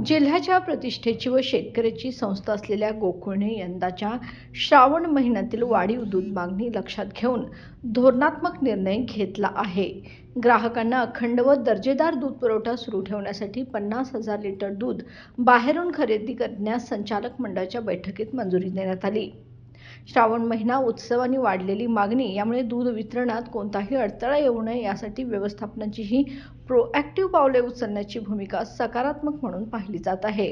जिल्ह्याच्या प्रतिष्ठेची व शेतकऱ्याची संस्था असलेल्या गोकुळने यंदाच्या श्रावण महिन्यातील वाढीव दूध मागणी लक्षात घेऊन धोरणात्मक निर्णय घेतला आहे. ग्राहकांना अखंड व दर्जेदार दूध पुरवठा सुरू ठेवण्यासाठी 50,000 लिटर दूध बाहेरून खरेदी करण्यास संचालक मंडळाच्या बैठकीत मंजुरी देण्यात आली. श्रावण महिना उत्सवाने वाढलेली मागणी यामुळे दूध वितरणात कोणताही अडथळा येऊ नये यासाठी व्यवस्थापनाची ही प्रोॲक्टिव्ह पावले उचलण्याची भूमिका सकारात्मक म्हणून पाहिली जात आहे.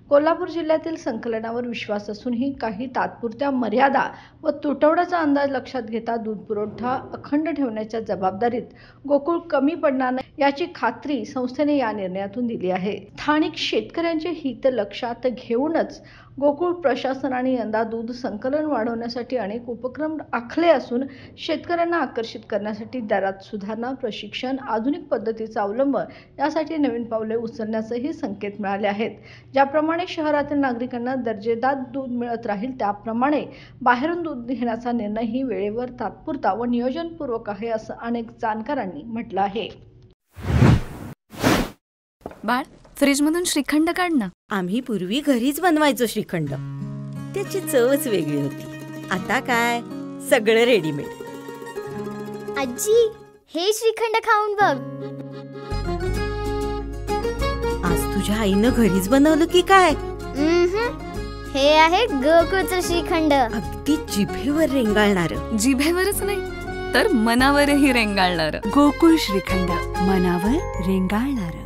कोल्हापूर जिल्ह्यातील संकलनावर विश्वास असूनही काही तात्पुरत्या मर्यादा व तुटवड्याचा अंदाज लक्षात घेता दूध पुरवठा अखंड ठेवण्याच्या जबाबदारीत गोकुळ कमी पडणार नाही याची खात्री संस्थेने या निर्णयातून दिली आहे. स्थानिक शेतकऱ्यांचे हित लक्षात घेऊनच गोकुळ प्रशासनाने यंदा दूध संकलन वाढवण्यासाठी अनेक उपक्रम आखले असून शेतकऱ्यांना आकर्षित करण्यासाठी दरात सुधारणा, प्रशिक्षण, आधुनिक पद्धतीचा अवलंब यासाठी नवीन पावले उचलण्याचेही संकेत मिळाले आहेत. ज्याप्रमाणे शहरातील नागरिकांना दर्जेदार दूध मिळत राहील त्याप्रमाणे बाहेरून दूध घेण्याचा निर्णय ही वेळेवर, तात्पुरता व नियोजनपूर्वक आहे असं अनेक जाणकारांनी म्हटलं आहे. बाळ, फ्रीजमधून श्रीखंड काढ ना. आम्ही पूर्वी घरीच बनवायचो श्रीखंड. त्याची चवच वेगळी होती. आता काय सगळं रेडीमेड. आजी, हे श्रीखंड खाऊन बघ. आज तुझ्या आईनं घरीच बनवलं की काय? हे आहे गोकुळचं श्रीखंड. अगदी जिभेवर रेंगाळणार. जिभेवरच नाही तर मनावरही रेंगाळणार. गोकुळ श्रीखंड, मनावर रेंगाळणार.